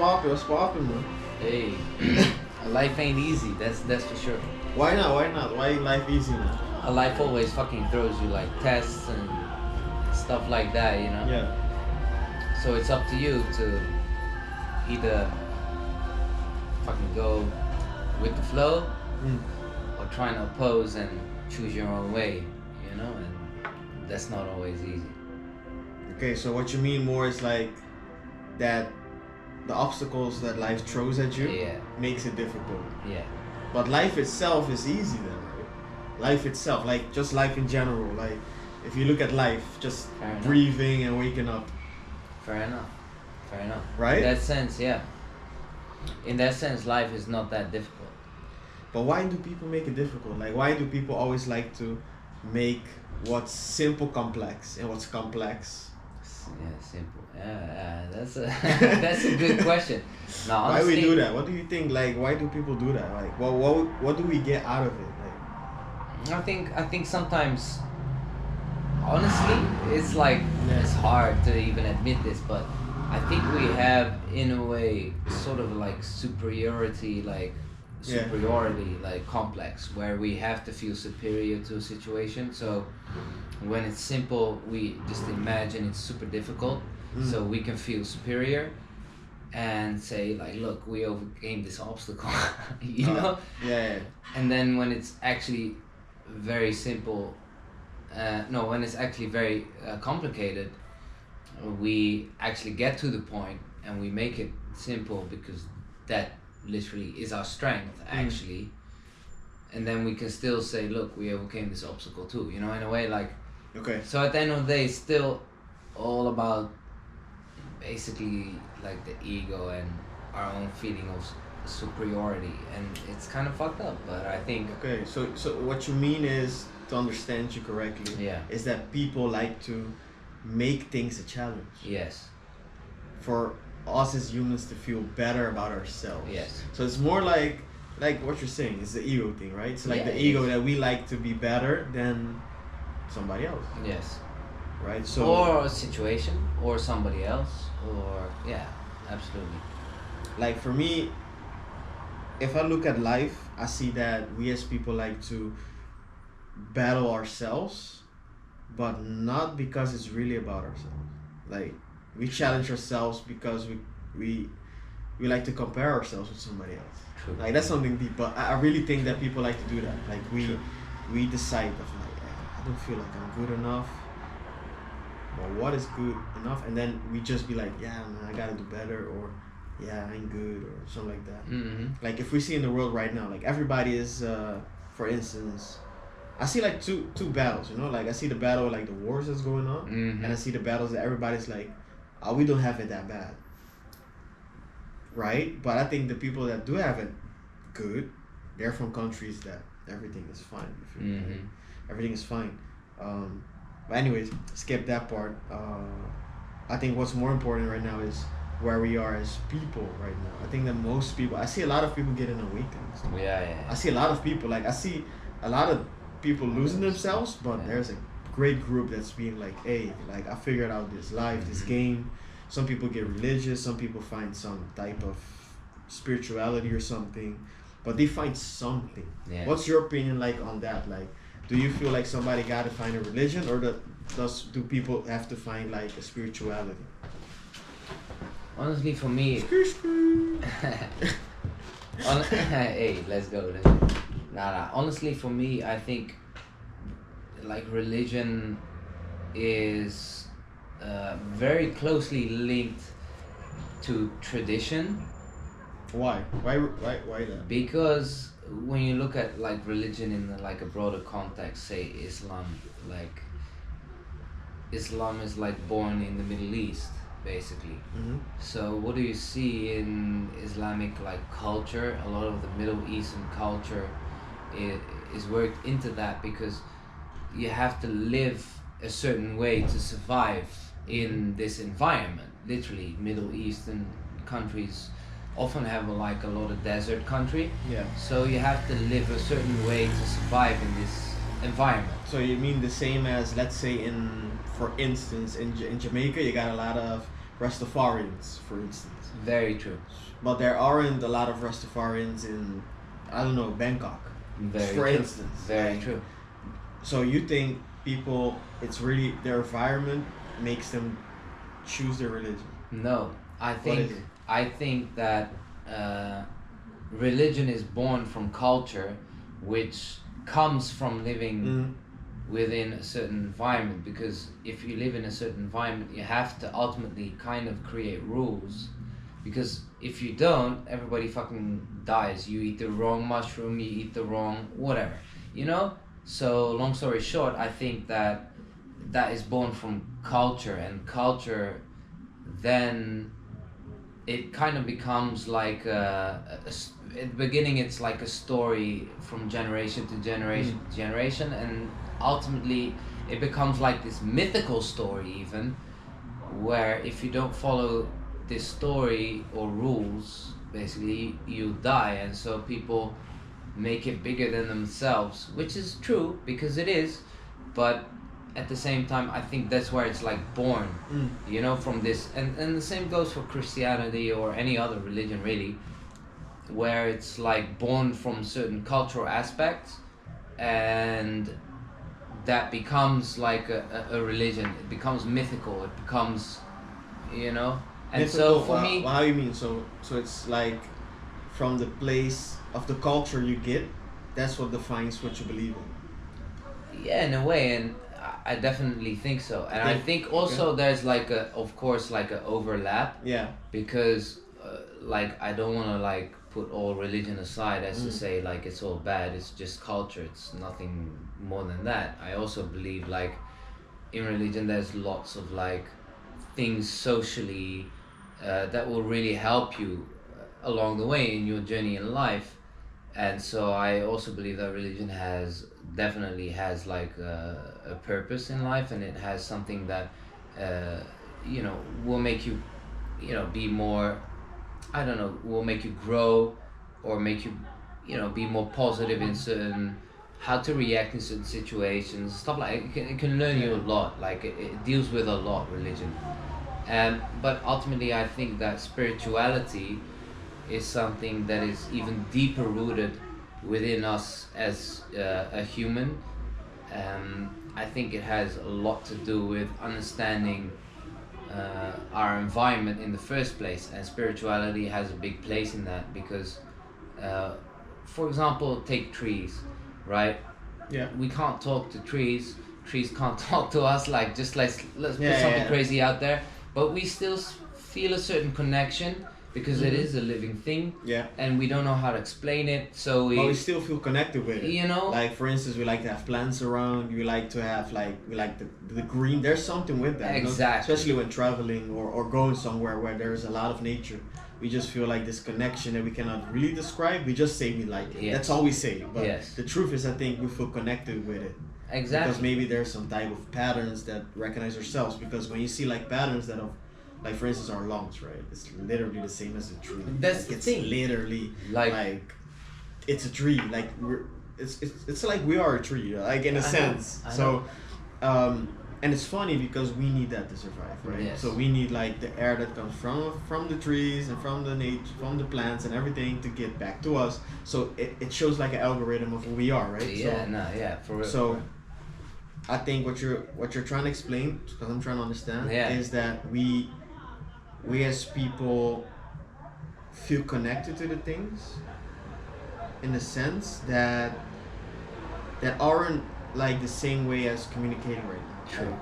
poppin'? What's poppin', man? Hey, life ain't easy. That's for sure. Why not? Why not? Why ain't life easy, man? A life always fucking throws you like tests and stuff like that, you know. Yeah. So it's up to you to either fucking go with the flow or trying to oppose and choose your own way, you know. And that's not always easy. Okay, so what you mean more is like that the obstacles that life throws at you Yeah. makes it difficult. Yeah. But life itself is easy then, right? Life itself, like just life in general. Like if you look at life, just Fair enough. breathing and waking up, Fair enough. Fair enough. right? In that sense, yeah. In that sense, life is not that difficult. But why do people make it difficult? Like why do people always like to make what's simple complex and what's complex? Yeah, simple. Yeah, that's a that's a good question. No, Why honestly, we do that? What do you think? Like why do people do that? Like what do we get out of it? Like I think sometimes, honestly, it's like it's hard to even admit this, but I think we have in a way sort of like superiority like complex where we have to feel superior to a situation. So when it's simple, we just imagine it's super difficult, so we can feel superior and say like, look, we overcame this obstacle, you know. yeah. And then when it's actually very simple, when it's actually very complicated, we actually get to the point and we make it simple because that literally is our strength actually. And then we can still say, look, we overcame this obstacle too, you know, in a way. Like, Okay. so at the end of the day, it's still all about basically like the ego and our own feeling of superiority, and it's kind of fucked up, but I think Okay. So what you mean is, to understand you correctly, Yeah. is that people like to make things a challenge yes, for us as humans to feel better about ourselves. yes, So it's more like what you're saying. It's the ego thing, right? It's like Yeah, the it ego is. that we like to be better than somebody else, yes, right? So or a situation or somebody else, or yeah, absolutely. like for me, if I look at life, I see that we as people like to battle ourselves, but not because it's really about ourselves. Like we challenge ourselves because we like to compare ourselves with somebody else. True. Like that's something deep, but I really think that people like to do that. Like True. we decide of like, I don't feel like I'm good enough. But what is good enough? And then we just be like, yeah, man, I gotta do better, or yeah, I ain't good, or something like that. Mm-hmm. Like if we see in the world right now, like everybody is, for instance, I see like two battles, you know, like I see the battle like the wars that's going on, Mm-hmm. and I see the battles that everybody's like, oh, we don't have it that bad, right? But I think the people that do have it good, they're from countries that everything is fine. You feel me? Mhm. Everything is fine. But anyways, skip that part. I think what's more important right now is where we are as people right now. I think that most people, I see a lot of people getting awakened. Yeah. I see a lot of people, like I see a lot of people losing themselves, but Yeah. there's a great group that's being like, hey, like I figured out this life, this game. Some people get religious, some people find some type of spirituality or something, but they find something. Yeah. What's your opinion like on that? Like, do you feel like somebody got to find a religion, or do people have to find like a spirituality? Honestly, for me, hey, let's go. Nah. Honestly, for me, I think like religion is very closely linked to tradition, Why? Why that? because when you look at like religion in like a broader context, say Islam is like born in the Middle East, basically. Mm-hmm. So what do you see in Islamic like culture? A lot of the Middle Eastern culture is worked into that, because you have to live a certain way to survive in this environment. Literally, Middle Eastern countries often have like a lot of desert country, Yeah. so you have to live a certain way to survive in this environment. So you mean the same as, let's say, for instance, in Jamaica, you got a lot of Rastafarians, for instance. Very true. But there aren't a lot of Rastafarians in, I don't know, Bangkok, Very for true. instance. Very Like, true. so you think people, it's really their environment makes them choose their religion? No, I What think is it? I think that uh, religion is born from culture, which comes from living Mm, within a certain environment. Because if you live in a certain environment, you have to ultimately kind of create rules. Because if you don't, everybody fucking dies. You eat the wrong mushroom, you eat the wrong whatever, you know. So long story short, I think that that is born from culture, and culture then it kind of becomes like at the beginning it's like a story from generation to generation to generation, and ultimately it becomes like this mythical story even, where if you don't follow this story or rules, basically you die. And so people make it bigger than themselves, which is true because it is, but at the same time I think that's where it's like born, mm. you know, from this. And the same goes for Christianity or any other religion really, where it's like born from certain cultural aspects, and that becomes like a religion. It becomes mythical, it becomes, you know. And so Mythical, for me, how you mean? So it's like from the place of the culture you get, that's what defines what you believe in. yeah, in a way. And I definitely think so. And I Think- think also there's like a, of course, like a overlap, Yeah. because like I don't want to like put all religion aside as to Mm. say like it's all bad, it's just culture, it's nothing more than that. I also believe like in religion there's lots of like things socially that will really help you along the way in your journey in life. And so I also believe that religion has definitely has like a purpose in life, and it has something that uh, you know, will make you, you know, be more, I don't know, will make you grow, or make you, you know, be more positive in certain, how to react in certain situations, stuff like it can learn you a lot. Like it deals with a lot, religion. But ultimately I think that spirituality is something that is even deeper rooted within us as a human. I think it has a lot to do with understanding our environment in the first place, and spirituality has a big place in that. Because uh, for example, take trees, right? Yeah. We can't talk to trees, trees can't talk to us. Like, just let's put Yeah, something yeah. crazy out there, but we still feel a certain connection because it Mhm. is a living thing, Yeah. and we don't know how to explain it, so But we still feel connected with it. you know. Like for instance, we like to have plants around. We like to have we like the green. There's something with that. You know? Exactly. Especially when traveling or going somewhere where there's a lot of nature. We just feel like this connection that we cannot really describe. We just say we like it. Yes. That's all we say. But Yes. the truth is, I think we feel connected with it. Exactly. Because maybe there's some type of patterns that recognize ourselves. Because when you see like patterns that are, like for instance, our lungs, right? It's literally the same as a tree. That's like, the it's thing. literally Like- it's a tree. Like it's like we are a tree, like in a I know, sense. I So, and it's funny because we need that to survive, right? Yes. So we need like the air that comes from the trees and from the nature, from the plants and everything to get back to us. So it shows like an algorithm of who we are, right? Yeah, no, yeah, for real. So I think what you're trying to explain, because I'm trying to understand, Yeah. is that we as people feel connected to the things in the sense that aren't like the same way as communicating right now. True.